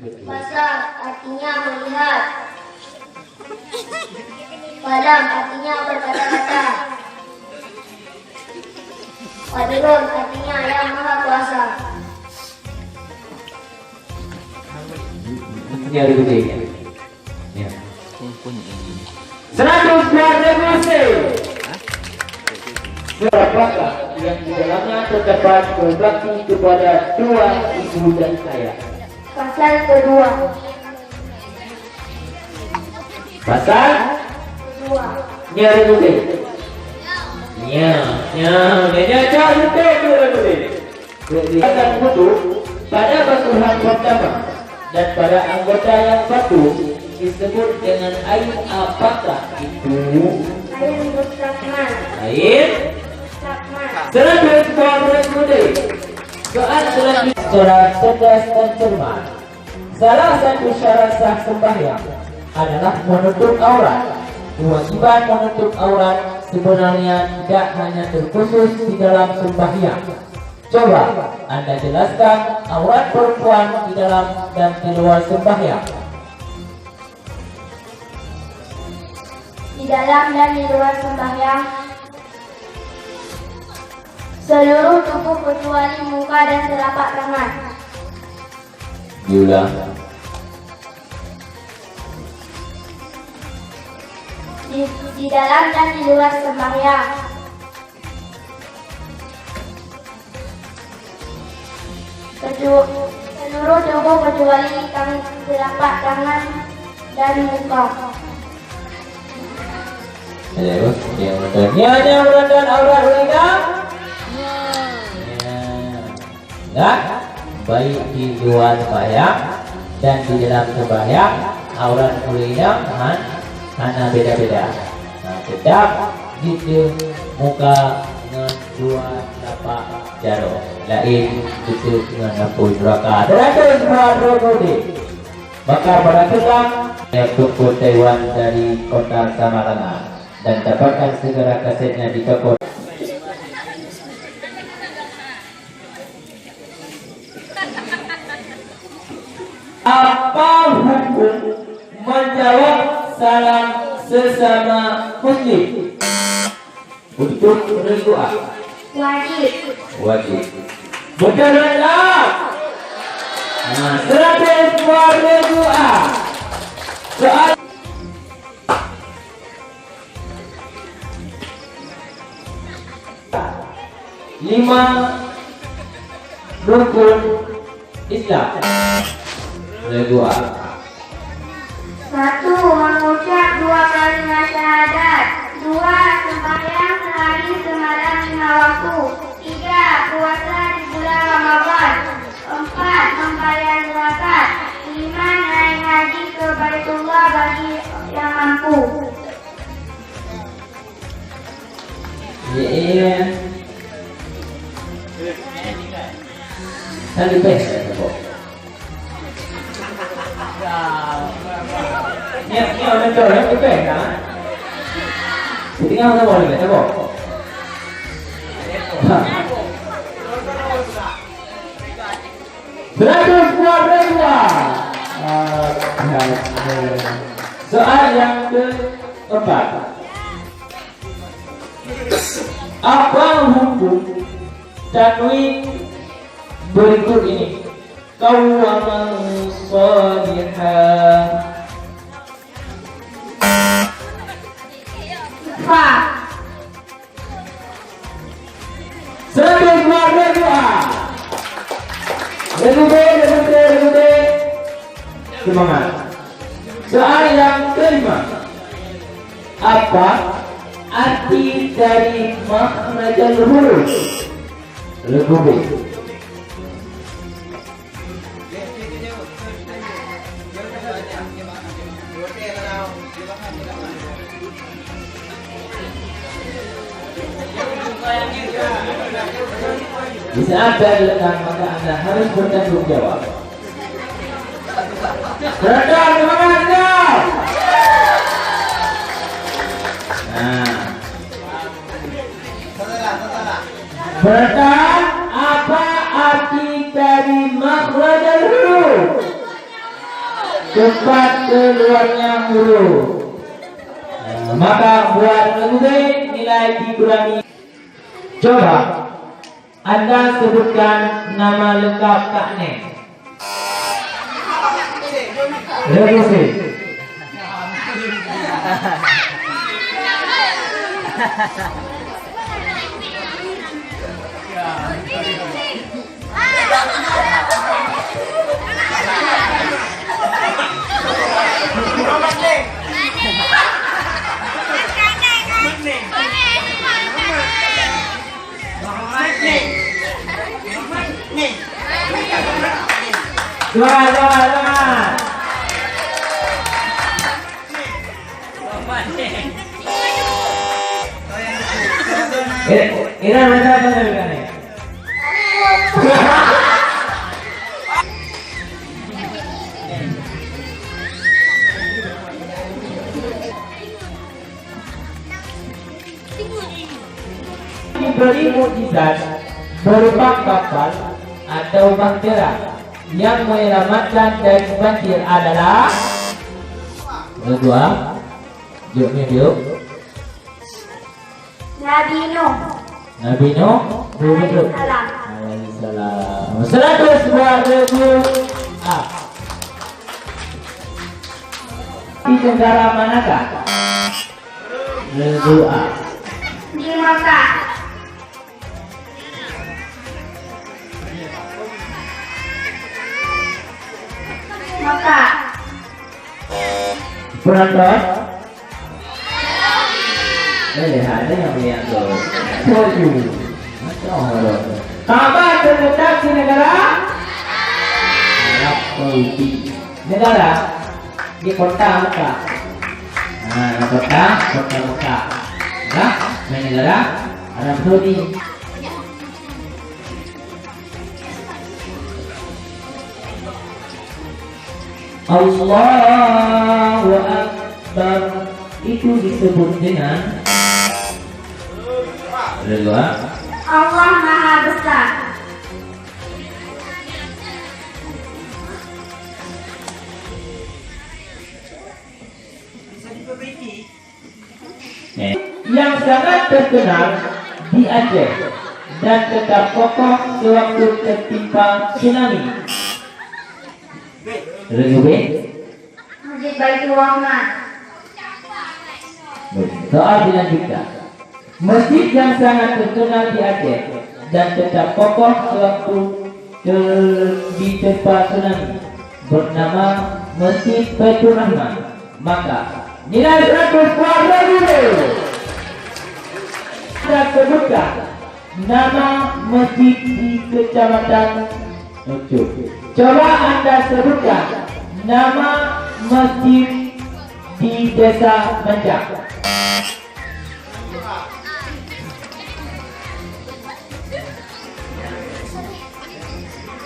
Basar artinya melihat. Kalam artinya berkata-kata. Qadirun artinya yang maha kuasa. Ini ada gedenya. Ya. 100 revolusi. Berapakah yang di dalamnya terdapat berbakti kepada dua ibu dan saya? Pasal kedua. Pasal Kedua. revolusi. Akan butuh pada basuhan pertama dan pada anggota yang patuh disebut dengan air apakah itu? Air mustaqman. Air Mustaqman. soal selanjutnya secara cerdas dan cermat. Salah satu syarat sah sembahyang adalah menutup aurat. Kewajiban menutup aurat sebenarnya tidak hanya terkhusus di dalam sembahyang. Coba Anda jelaskan aurat perempuan di dalam dan di luar sembahyang. Di dalam dan di luar sembahyang, seluruh tubuh kecuali muka dan telapak tangan. Diulang. Di dalam dan di luar sembahyang, seluruh tubuh kecuali telapak tangan dan muka. Terus yang benar. Hanya menahan aurat wanita. Enggak, baik di luar sembahyang dan di dalam sembahyang aurat wanita hanya beda-beda. Nah, tetap gitu muka dengan dua tapak jaro. Lain itu dengan 60 rakaat. Terakhir Budi. Bakar pada tulang yang toko Taiwan dari kota Samarang dan dapatkan segera kasetnya di toko. Apa hukum menjawab salam sesama muslim untuk berdoa? Wajib. Wajib. Betul tak? Nah, 100 berdoa. Soal lima rukun Islam. Berdoa. 1. Mengucap 2 kalimat syahadat. 2. Sembahyang sehari semalam 5 waktu. 3. Puasa di bulan Ramadan. 4. Membayar zakat. 5. Naik haji ke Baitullah bagi yang mampu. Iya. Tadi pesta kok. Ini orang corang itu kan? Ketika kita mau lihat kok. Beratus dua. Soal yang keempat. Apa hukum tanwin berikut ini? Qawaman salihah. Fa. 102. Lebih. Semangat. Soal yang kelima. Apa arti dari makhrajal huruf? Lebih. Di saat saya letak maka Anda harus bertanggung jawab. Beradab, semangat. Nah, beradab, apa arti dari makhrajal huruf? cepat keluarnya huruf. Maka buat lagu B nilai dikurangi. Coba Anda sebutkan nama lengkap Kak Neng. Lagu C. Doa. Ira mana apa ni? Diberi mukjizat berupa kapal atau bahtera yang menyelamatkan dari banjir adalah kedua. Yuk. Nabi Nuh. Nabi Nuh. Alaihissalam. Alaihissalam. 100 buah lagu A. Di negara manakah? Lagu A. Di Mekah. Mekah. Penonton? Ada yang lihat loh. Setuju. Kabar terletak di negara Arab Saudi. Negara di kota Mekah. Nah, kota Mekah. Nah, negara Arab Saudi. Allahu Akbar itu disebut dengan kedua. Allah Maha Besar. Yang sangat terkenal di Aceh dan tetap kokoh sewaktu tertimpa tsunami. Lagu B. Masjid Baitur Rahman. Soal dilanjutkan. Masjid yang sangat terkenal di Aceh dan tetap kokoh sewaktu tertimpa tsunami bernama Masjid Baitur Rahman. Maka nilai 100 buah lagu B. Anda sebutkan nama masjid di Kecamatan Ucup. Coba Anda sebutkan nama masjid di Desa Menjak.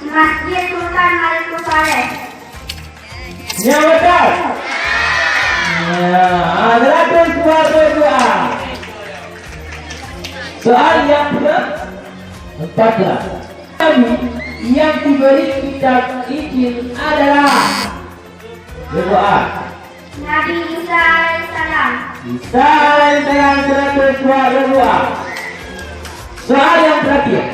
Masjid Sultan Malikus Saleh. Yang betul. Ya, 100 buah lagu A. Soal yang ke-14. Yang diberi kitab Injil adalah lagu A. Nabi Isa Alaihissalam. Isa Alaihissalam 100 buah lagu A. Soal yang terakhir.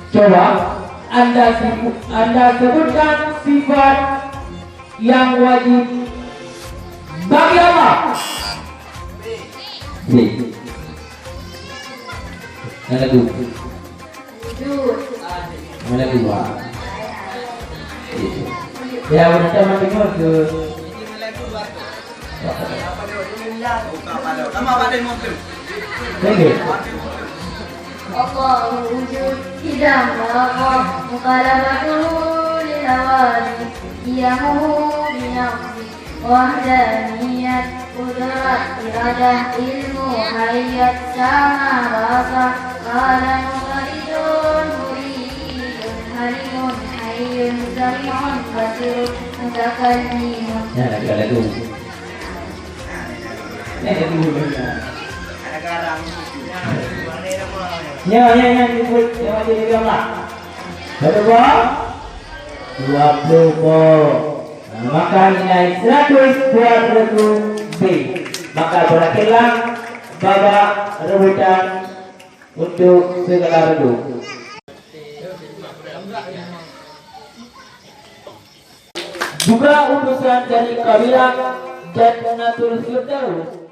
Coba Anda sebutkan sifat yang wajib bagi Allah. B. Yang lagu. Wujud. Yang lagu A. Ya, udah sama tengok ke. Allah wujud tidak melakukan mukhalafatuhu lil awali qiyamuhu bi nafsi wahdaniyat qudrat iradah ilmu hayat sama rasa qala muqaidun muridun halimun hayyun sami'un basirun mutakallimun. Ya, lagu. Lagu. Ya, disebut yang ada di gambar. Berapa? 20 po. Nah, maka nilai 100 buat regu B. Maka berakhirlah babak rebutan untuk segala regu. Juga utusan dari kabilah Jannatul Firdaus